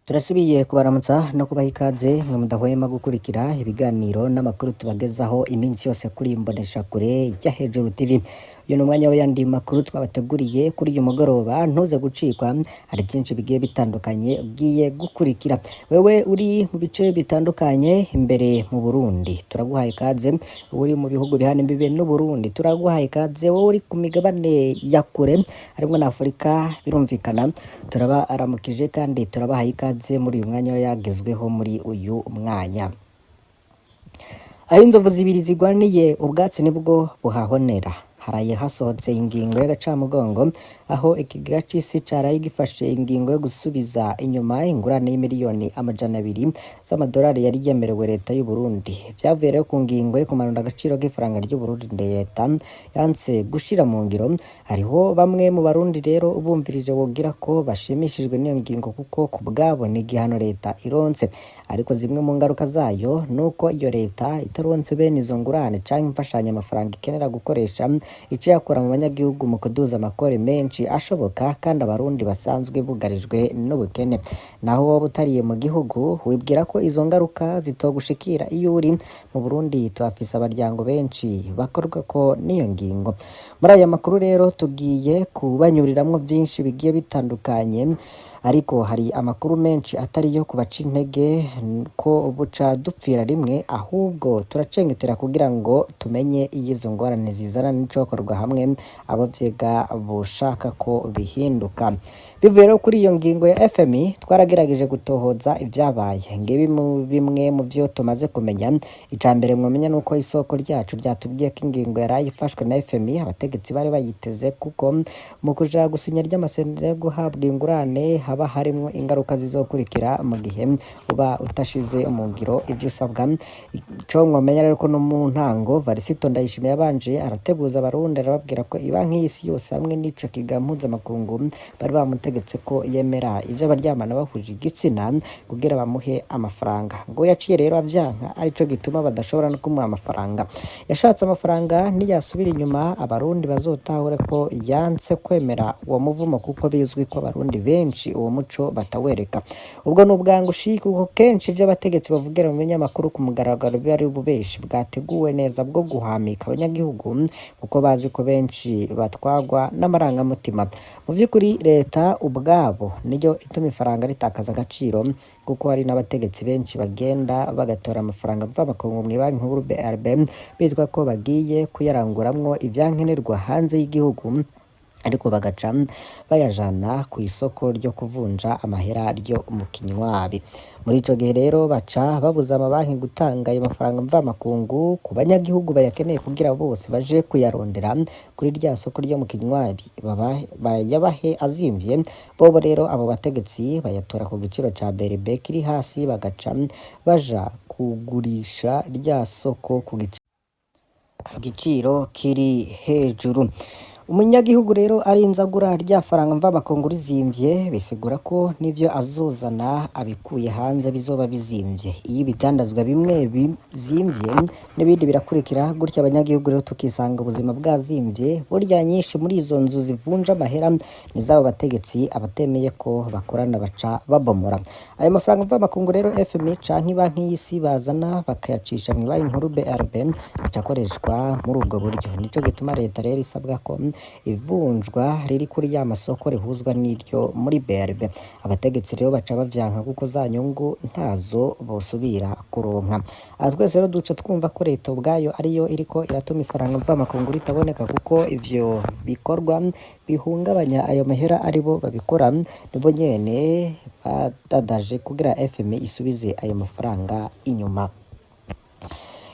Turasubiye kubaramutsa no kubaha ikaze mwe mudahwema gukurikira ibiganiro n'amakuru tubagezaho iminsi yose kuri Imboneshakure ya Hejuru TV. Uyu ni umwanya w'ayandi makuru twabateguriye kuri uyu mugoroba, ntuze gucikwa, hari byinshi bigiye bitandukanye ugiye gukurikira. Wewe uri mu bice bitandukanye imbere mu Burundi, turaguhaye ikaze. Uri mu bihugu bihana imbibe n'u Burundi, turaguhaye ikaze. Wowe uri ku migabane ya kure harimo na Afurika, birumvikana turaba aramukije kandi turabahaye ikaze muri uyu mwanya yagezweho muri uyu mwanya. Aho inzovu zibiri zigwaniye ubwatsi nibwo buhahonera. Haraye hasohotse ingingo y'agacamugongo aho ikigega c'isi caraye gifashe ingingo yo gusubiza inyuma ingurane y'imiliyoni amajana 200 z'amadolari yari yemerewe leta y'u Burundi. Vyavuye rero ku ngingo yo kumanura agaciro k'ifaranga ry'u Burundi leta yanse gushira mu ngiro. Hariho bamwe mu barundi rero ubumvirije wogira ko bashimishijwe n'iyo ngingo kuko ku bwabo ni igihano leta ironse, ariko zimwe mu ngaruka zayo nuko iyo leta itaronse bene izo ngurane canke imfashanyo amafaranga ikenera gukoresha ico yakora mu banyagihugu mu kuduza amakore menshi ashoboka, kandi abarundi basanzwe bugarijwe n'ubukene. Naho wowe utariye mu gihugu wibwira ko izo ngaruka zitogushikira iyo uri mu Burundi. Tuhafise abaryango benshi bakorwa ko n'iyo ngingo. Muri aya makuru rero tugiye kubanyuriramwo byinshi bigiye bitandukanye, ariko hari amakuru menshi atari yo kubaca intege ko buca dupfira rimwe, ahubwo turacengetera kugira ngo tumenye iyo izo ngorane zizana n'icokorwa hamwe abo vyega boshaka ko bihinduka. Bivuye rero kuri iyo ngingo ya FMI, twaragerageje gutohoza ivyabaye. Ngibi bimwe mu vyo tumaze kumenya. Icambere mwomenya nuko isoko ryacu ryatubwiye ko ingingo yaraye ifashwe na FMI abategetsi bari bayiteze, kuko mu kuja gusinya ry'amasezerano yo guhabwa ingurane haba harimwo ingaruka zizokurikira mu gihe uba utashize mu ngiro ivyo usabwa. Ico mwomenya rero ko no mu ntango Varisito Ndayishimiye yabanje arateguza abarundi arababwira ko ibanki y'isi yose hamwe n'ico kiga mpuzamakungu bari bamutegetse ko yemera ivyo abaryamana bahuje igitsina kugira bamuhe amafaranga. Ngo yaciye rero avyanka, arico gituma badashobora no kumuha amafaranga. Yashatse amafaranga ntiyasubira inyuma, abarundi bazotahure ko yanse kwemera uwo muvumo kuko bizwi ko abarundi benshi uwo muco batawereka. Ubwo n'ubwangushi kuko kenshi vy'abategetsi bavugira mu binyamakuru ku mugaragaro biba ari ububeshi bwateguwe neza bwo guhamika abanyagihugu, kuko bazi ko benshi batwagwa n'amarangamutima. Mu vy'ukuri leta ubwabo niyo ituma ifaranga ritakaza agaciro, kuko hari n'abategetsi benshi bagenda bagatora amafaranga mvamakungu mw'ibanki nkuru BRB bitwa ko bagiye kuyaranguramwo ivyankenerwa hanze y'igihugu, ariko bagaca bayajana ku isoko ryo kuvunja amahera ryo mu kinywabi. Muri ico gihe rero baca babuza amabanki gutanga ayo mafaranga mvamakungu ku banyagihugu bayakeneye kugira bose baje kuyarondera kuri rya soko ryo mu kinywabi bayabahe azimvye. Bobo rero abo bategetsi bayatora ku giciro ca BRB kiri hasi, bagaca baja kugurisha rya soko ku giciro kiri hejuru. Umunyagihugu rero arinze agura rya faranga mvamakungu rizimvye, bisigura ko n'ivyo azozana abikuye hanze bizoba bizimvye. Iyo ibidandazwa bimwe bizimvye n'ibindi birakurikira gutya, abanyagihugu rero tukisanga ubuzima bwazimvye. Burya nyinshi muri izo nzu zivunja amahera nizabo bategetsi abatemeye ko bakorana baca babomora. Ayo mafaranga mvamakungu rero FMI canke banki y'isi bazana bakayacisha mu banki nkuru BRB acakoreshwa muri ubwo buryo. Nico gituma leta rero isabwa ko ivunjwa riri kuri ya masoko rihuzwa n'iryo muri BRB. Abategetsi rero baca bavyanka kuko za nyungu ntazo bosubira kuronka. Twese rero duca twumva ko leta ubwayo ariyo iriko iratuma ifaranga mvamakungu ritaboneka, kuko ivyo bikorwa bihungabanya ayo mahera aribo babikora, nibo nyene badadaje kugira FMI isubize ayo mafaranga inyuma.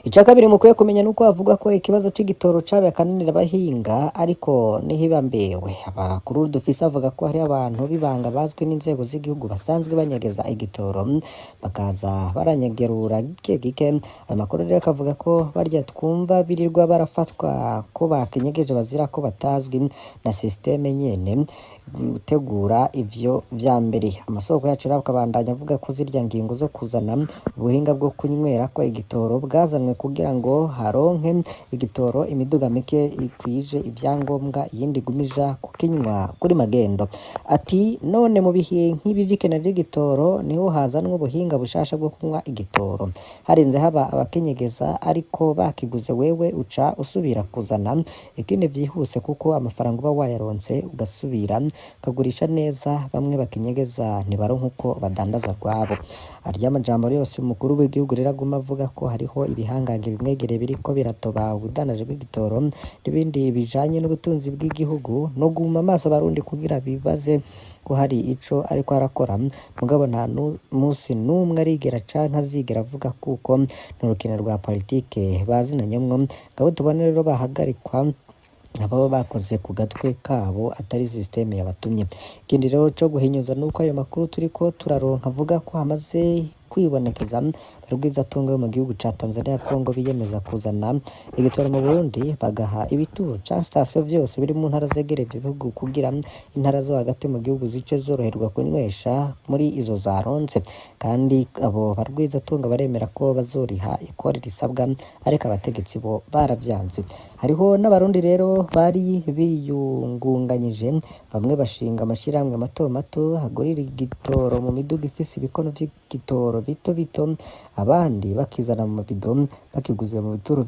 Ica kabiri mukwiye kumenya nuko avuga ko ikibazo c'igitoro cabaye akananira abahinga, ariko nihibambewe. Abakuru dufise avuga ko hari abantu bibanga bazwi n'inzego z'igihugu basanzwe banyegeza igitoro bakaza baranyegerura gike gike. Ayo makuru rero akavuga ko barya twumva birirwa barafatwa ko bakenyegeje bazira ko batazwi na systeme nyene gutegura ivyo vya mbere. Amasoko yacu rero akabandanya avuga ko zirya ngingo zo kuzana ubuhinga bwo kunywera ko igitoro bwazanwe hamwe kugira ngo haronke igitoro imiduga mike ikwije ibyangombwa iyindi igumija kukinywa kuri magendo. Ati none mu bihe nk'ibi vy'ikena ry'igitoro niho hazanwa ubuhinga bushasha bwo kunywa igitoro, harinze haba abakenyegeza ariko bakiguze wewe uca usubira kuzana ikindi vyihuse kuko amafaranga uba wayaronse ugasubira ukagurisha neza, bamwe bakenyegeza ntibaronka uko badandaza rwabo. Arya majambo yose umukuru w'igihugu rero aguma avuga ko hariho ibihangange bimwegereye biriko biratoba ubudanaje bw'igitoro n'ibindi bijanye n'ubutunzi bw'igihugu, no guma amaso abarundi kugira bibaze ko hari ico ariko arakora, mugabo nta musi n'umwe arigera canke azigera avuga kuko n'urukino rwa politike bazinanyemwo, ngabo tubone rero bahagarikwa ababa bakoze ku gatwe kabo atari systeme yabatumye. Ikindi rero co guhinyuza nuko ayo makuru turiko turaronka avuga ko hamaze kwibonekeza barwizatunga yo mu gihugu ca Tanzania Kongo biyemeza kuzana igitoro mu Burundi bagaha ibituro ca station vyose biri mu ntara zegereye ivyo bihugu kugira intara zo hagati mu gihugu zice zoroherwa kunywesha muri izo zaronse, kandi abo barwizatunga baremera ko bazoriha ikori risabwa ariko abategetsi bo baravyanze. Hariho n'abarundi rero bari biyungunganyije, bamwe bashinga amashirahamwe mato mato hagurira igitoro mu miduga ifise ibikono vy'igitoro bito bito, abandi bakizana mu mabido bakiguze mu bituro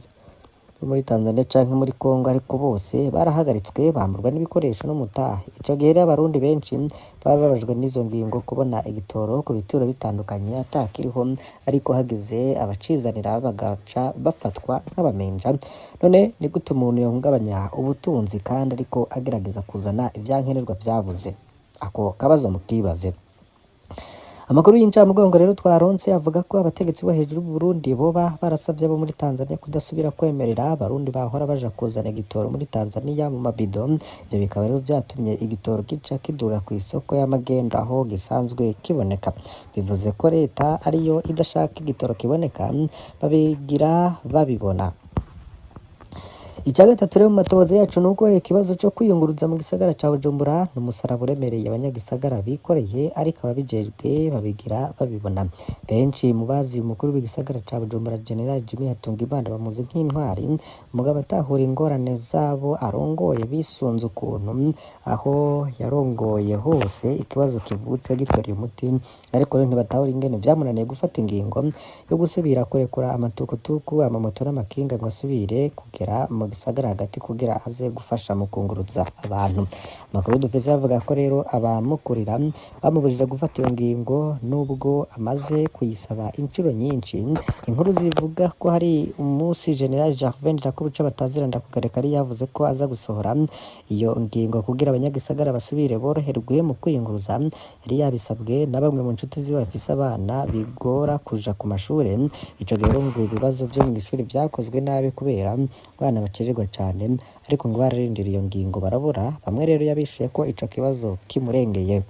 muri Tanzania canke muri Kongo, ariko bose barahagaritswe bamburwa n'ibikoresho n'umutahe. Ico gihe rero abarundi benshi bababajwe n'izo ngingo kubona igitoro ku bituro bitandukanye atakiriho, ariko hagize abacizanira bagaca bafatwa nk'abamenja. None ni gute umuntu yohungabanya ubutunzi kandi ariko agerageza kuzana ivyankenerwa vyabuze? Ako kabazo mukibaze. Amakuru y'incamugongo rero twaronse avuga ko abategetsi bo hejuru b'u Burundi boba barasavye abo muri Tanzania kudasubira kwemerera abarundi bahora baja kuzana igitoro muri Tanzania mu mabido. Ivyo bikaba rero vyatumye igitoro kica kiduga ku isoko y'amagendo aho gisanzwe kiboneka. Bivuze ko leta ariyo idashaka igitoro kiboneka, babigira babibona. Ica gatatu rero mu matohoza yacu nuko ikibazo co kwiyunguruza mu gisagara ca Bujumbura n'umusaraba uremereye abanyagisagara bikoreye, ariko ababijejwe babigira babibona. Benshi mu bazi umukuru w'igisagara ca Bujumbura General Jimmy Hatungimana bamuzi nk'intwari, mugabo atahura ingorane zabo arongoye bisunze ukuntu aho yarongoye hose ikibazo kivutse gitoreye umuti, ariko rero ntibatahura ingene vyamunaniye gufata ingingo yo gusubira kurekura amatukutuku amamoto n'amakinga ngo asubire kugera mu gisagara hagati kugira aze gufasha mu kunguruza abantu. Amakuru dufise avuga ko rero abamukurira bamubujije gufata iyo ngingo nubwo amaze kuyisaba incuro nyinshi. Inkuru zivuga ko hari umunsi General Gervais Ndirakobuca bataziranda kugareka ari yavuze ko aza gusohora iyo ngingo kugira abanyagisagara basubire boroherwe mu kwiyunguruza, yari yabisabwe na bamwe mu nshuti ziwe bafise abana bigora kuja ku mashure. Ico gihe ngo ibibazo vyo mu ishuri vyakozwe nabi kubera abana bacererwa cane, ariko ngo bararindira iyo ngingo barabura. Bamwe rero yabishuye ko ico kibazo kimurengeye.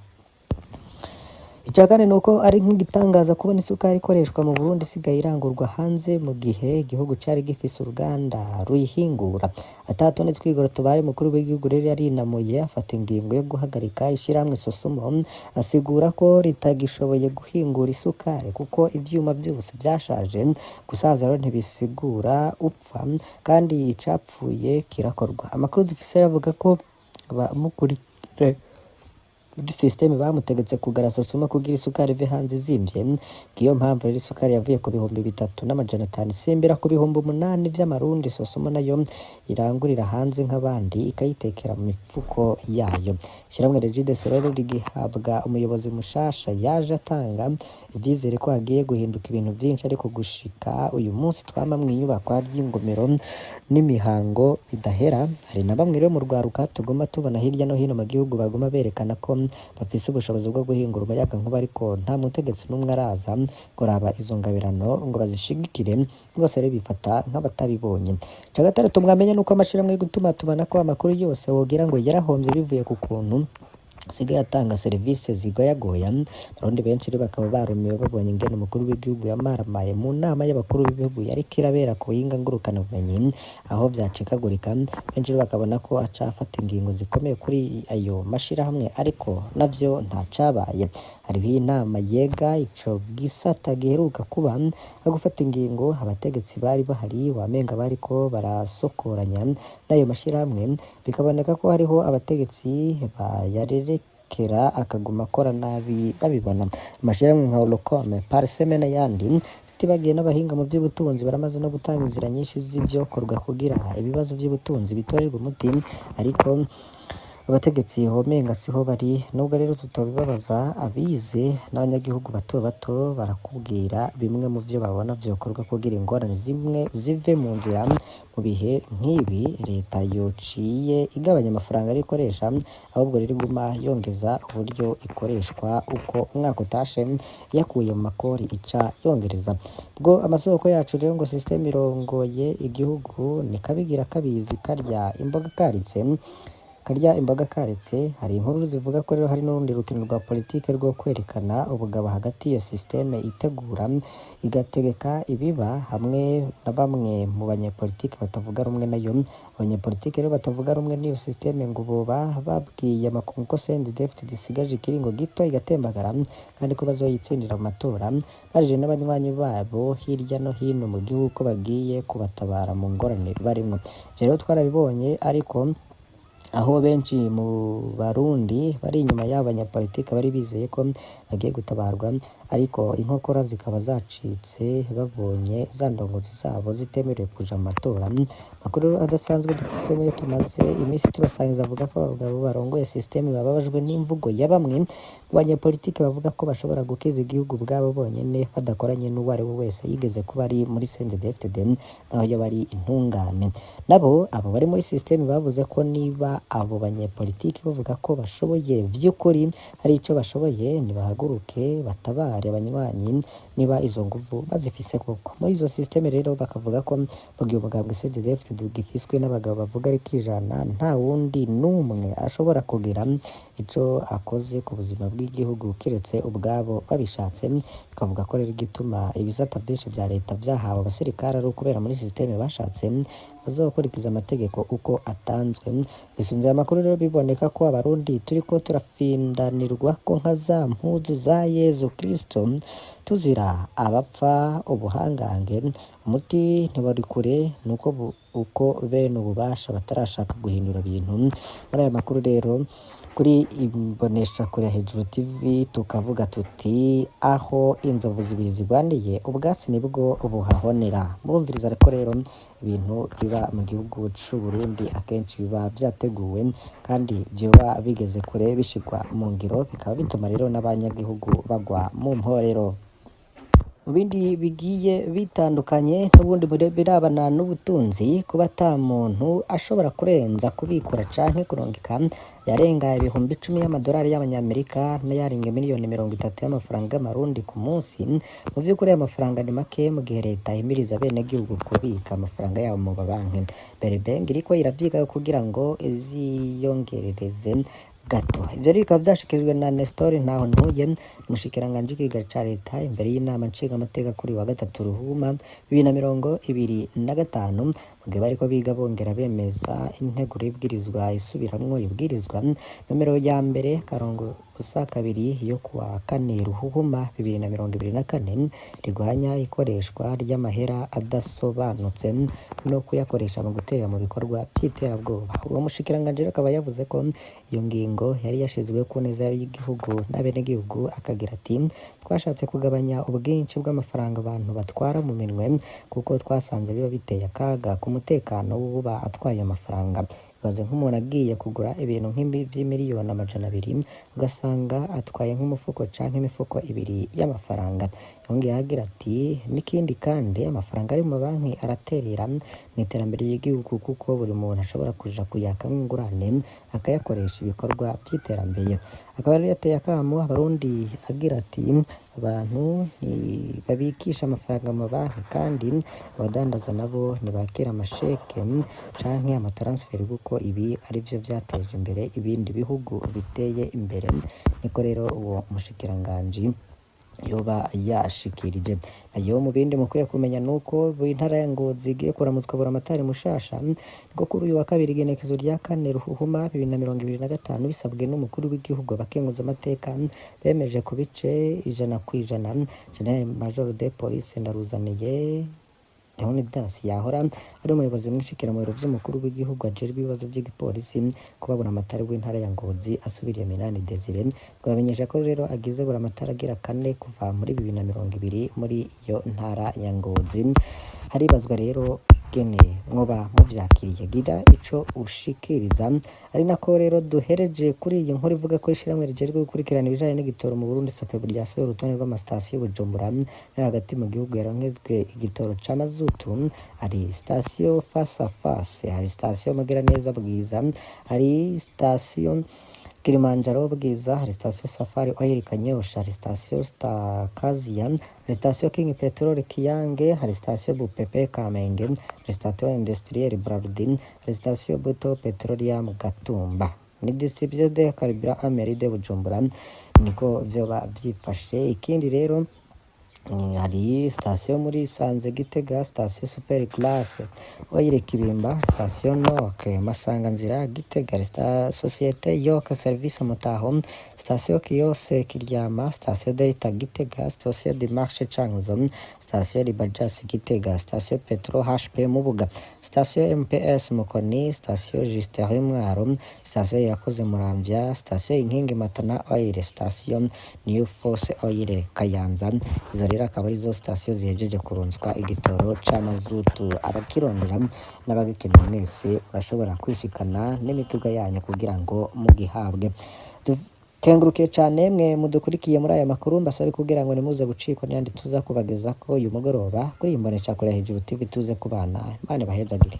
Ica kane nuko ari nk'igitangaza kubona isukari ikoreshwa mu Burundi isigaye irangurwa hanze mu gihe igihugu cari gifise uruganda ruyihingura. Atatone twigoro tubaye umukuru w'igihugu rero yarinamuye afata ingingo yo guhagarika ishirahamwe Sosumo, asigura ko ritagishoboye guhingura isukari kuko ivyuma vyose vyashaje. Gusaza rero ntibisigura upfa, kandi icapfuye kirakorwa. Amakuru dufise avuga ko abamukurikira muri systeme bamutegetse kugara Sosumo kugira isukari ive hanze izimvye. Ngiyo mpamvu rero isukari yavuye ku 3,500 isimbira ku 8,000 vy'amarundi. Sosumo nayo irangurira hanze nk'abandi ikayitekera mu mifuko yayo. Shiramwe Regides rero rigihabwa umuyobozi mushasha yaje atanga ivyizere ko hagiye guhinduka ibintu vyinshi, ariko gushika uyu munsi twama mw'inyubako ry'ingomero n'imihango bidahera. Hari na bamwe rero mu rwaruka tugomba tubona hirya no hino mu gihugu bagoma berekana ko bafise ubushobozi bwo guhingura umuyagankuba, ariko nta mutegetsi n'umwe araza kuraba izo ngabirano ngo bazishigikire. Bose rero bifata nk'abatabibonye. Ca gatandatu mwamenya nuko amashirahamwe yo gutuma tumanako amakuru yose wogira ngo yarahombye bivuye ku kuntu asigaye atanga serivisi zigoyagoya. Abarundi benshi rero bakaba barumiwe babonye ingene umukuru w'igihugu yamaramaye mu nama y'abakuru b'ibihugu yariko irabera ku buhinga ngurukanabumenyi aho vyacikagurika. Benshi rero bakabona ko aca afata ingingo zikomeye kuri ayo mashirahamwe, ariko navyo nta cabaye. hariho inama yega ico gisata giheruka kuba gufata ingingo abategetsi bari bahari wamenga bariko barasokoranya n'ayo mashirahamwe, bikaboneka ko hariho abategetsi bayarerekera akaguma akora nabi babibona. Amashirahamwe nka Holcome, Parseme n'ayandi tutibagiye n'abahinga mu by'ubutunzi baramaze no gutanga inzira nyinshi z'ivyokorwa kugira ibibazo by'ubutunzi bitorerwe umuti, ariko abategetsi homenga siho bari. Nubwo rero tutobibabaza abize n'abanyagihugu bato bato barakubwira bimwe mu vyo babona vyokorwa kugira ingorane zimwe zive mu nzira. Mu bihe nk'ibi leta yociye igabanya amafaranga ari ikoresha, ahubwo rero iguma yongeza uburyo ikoreshwa uko umwaka utashe, yakuye mu makori ica yongereza. Bwo amasoko yacu rero ngo system irongoye igihugu ni kabigira kabizi karya imboga karetse. Hari inkuru zivuga ko rero hari n'urundi rukino rwa politike rwo kwerekana ubugabo hagati iyo systeme itegura igategeka ibiba, hamwe na bamwe mu banyepolitike batavuga rumwe nayo. Abanyepolitike rero batavuga rumwe n'iyo systeme ngo boba babwiye amakungu ko CNDD-FDD isigaje ikiringo gito igatembagara, kandi ko bazoyitsindira mu matora, baje n'abanywanyi babo hirya no hino mu gihugu ko bagiye kubatabara mu ngorane barimwo. Rero twarabibonye, ariko aho benshi mu Barundi bari inyuma y'abo banyapolitike bari bizeye ko bagiye gutabarwa, ariko inkokora zikaba zacitse babonye za ndongozi zabo zitemerewe kuja mu matora. Amakuru adasanzwe dufise iyo tumaze iminsi tubasangiza avuga ko abagabo barongoye systeme bababajwe n'imvugo ya bamwe mu banyepolitike bavuga ko bashobora gukiza igihugu bwabo bonyene badakoranye n'uwo ari we wese yigeze kuba ari muri CNDD-FDD naho yo bari intungane. Nabo abo bari muri systeme bavuze ko niba abo banyepolitike bavuga ko bashoboye vy'ukuri, hari ico bashoboye, nibahaguruke batabare abanywanyi niba izo nguvu bazifise koko. Muri izo systeme rero bakavuga ko bagiye umugambwe CNDD-FDD gifiswe n'abagabo bavuga ariko ijana, nta wundi n'umwe ashobora kugira ico akoze ku buzima bw'igihugu kiretse ubwabo babishatse. Bikavuga ko rero igituma ibisata byinshi vya leta vyahawe abasirikare ari ukubera muri systeme bashatse bazokurikiza amategeko uko atanzwe. Bisunze amakuru rero biboneka ko abarundi turiko turafindanirwa ko nka za mpuzu za Yezu Kristo, tuzira abapfa ubuhangange. Umuti ntibari kure, nuko uko bene ububasha batarashaka guhindura ibintu. Muri aya makuru rero kuri imbonesha kure Hejuru TV tukavuga tuti aho inzovu zibiri zigwaniye ubwatsi nibwo buhahonera. Murumviriza ariko rero ibintu biba mu gihugu c'u Burundi akenshi biba vyateguwe kandi vyoba bigeze kure bishigwa mu ngiro, bikaba bituma rero n'abanyagihugu bagwa mu mporero. Mu bindi bigiye bitandukanye n'ubundi birabana n'ubutunzi, kuba ata muntu ashobora kurenza kubikura canke kurungika yarenga ibihumbi 10 y'amadolari y'abanyamerika n'ayarenga miliyoni 30 y'amafaranga y'amarundi ku munsi. Mu vy'ukuri amafaranga ni make mu gihe leta ihimiriza bene gihugu kubika amafaranga yabo mu mabanki. Berbank iriko iravyiga kugira ngo iziyongerereze gato. Ivyo bikaba vyashikirijwe na Nestor Ntahontuye, umushikiranganji w'ikiga ca leta imbere y'inama nshingamateka kuri wa 3 Ruhuma 2025, mu gihe bariko biga bongera bemeza integuro y'ibwirizwa isubiramwo ibwirizwa nomero ya mbere karongo busa kabiri yo kuwa 4 Ruhuma 2024 rigwanya ikoreshwa ry'amahera adasobanutse no kuyakoresha mu gutera mu bikorwa by'iterabwoba. Uwo mushikiranganji akaba yavuze ko iyo ngingo yari yashizwe ku neza y'igihugu n'abenegihugu, akagira ati twashatse kugabanya ubwinshi bw'amafaranga abantu batwara mu minwe kuko twasanze biba biteye akaga ku mutekano w'uba atwaye amafaranga. Baze nk'umuntu agiye kugura ibintu vy'imiliyoni 200 ugasanga atwaye nk'umufuko canke imifuko 2 y'amafaranga. Yongeye agira ati n'ikindi kandi amafaranga ari mu banki araterera mu iterambere ry'igihugu kuko buri muntu ashobora kuja kuyaka ingurane akayakoresha ibikorwa by'iterambere. Akaba rero yateye akamo abarundi agira ati abantu babikisha amafaranga mu banki kandi abadandaza nabo ntibakira amasheke canke amatransfer kuko ibi ari byo vyateje imbere ibindi bihugu biteye imbere. Niko rero uwo mushikiranganji yoba yashikirije. Nayo mu bindi mukwiye kumenya nuko intara ya Ngozi igiye kuramutswa buramatari mushasha niko kuri uyu wa kabiri igenekezo rya 4 Ruhuhuma 2025 bisabwe n'umukuru w'igihugu abakenguza amateka bemeje ku bice 100%. General Major de Police Ndaruzaniye Leonidas yahora ari umuyobozi mwishikira mu biro vy'umukuru w'igihugu ajejwe ibibazo by'igipolisi kubabura amatari w'intara ya Ngozi asubiriye Minani Desire bwamenyesha ko rero agize buramatari agira 4 kuva muri 2020 muri iyo ntara ya Ngozi. Haribazwa rero gene mwoba muvyakiriye gira ico ushikiriza, ari nako rero duhereje kuri iyi nkuru ivuga ko ishiramwe rijejwe gukurikirana ibijanye n'igitoro mu Burundi SAPEB ryasohoye urutonde rw'amasitasiyo Bujumbura no hagati mu gihugu yaronkejwe igitoro ca mazutu. Hari sitasiyo Face à Face, hari sitasiyo Mugiraneza Bwiza, hari sitasiyo Kilimanjaro Bwiza, hari sitasiyo Safari Oil Kanyosha, hari sitasiyo Stakaziya, hari sitasiyo King Petrol Kiyange, hari sitasiyo Bupepe Kamenge, hari sitasiyo Industriel Brarudi, hari sitasiyo Buto Petroleum Gatumba. Ni distribution de carburant Ameride Bujumbura niko vyoba vyifashe. Ikindi rero hari sitasiyo muri Sanze Gitega, sitasiyo Super Classe Oil Kibimba, sitasiyo Noke Masanganzira Gitega, societe Yoka Service Mutaho, sitasiyo Kiyose Kiryama, sitasiyo Delta Gitega, sitasiyo Dimarche Cankuzo, sitasiyo Libajas Gitega, sitasiyo Petro HP Mubuga, sitasiyo MPS Mukoni, sitasiyo Justin Mwaro, sitasiyo Yakoze Muramvya, sitasiyo Inkingi Matana Oil, sitasiyo New Force Oil Kayanza. Izo rero akaba arizo sitasiyo zihejeje kuronswa igitoro c'amazutu. Abakirondera n'abagikeneye mwese urashobora kwishikana n'imituga yanyu kugira ngo mugihabwe. Kengurukiye cane mwe mudukurikiye muri aya makuru, mbasabe kugira ngo nimuze gucikwa n'andi tuza kubageza ko uyu mugoroba kuri Imboneshakure Hejuru TV tuze kubana. Imana bahezagire.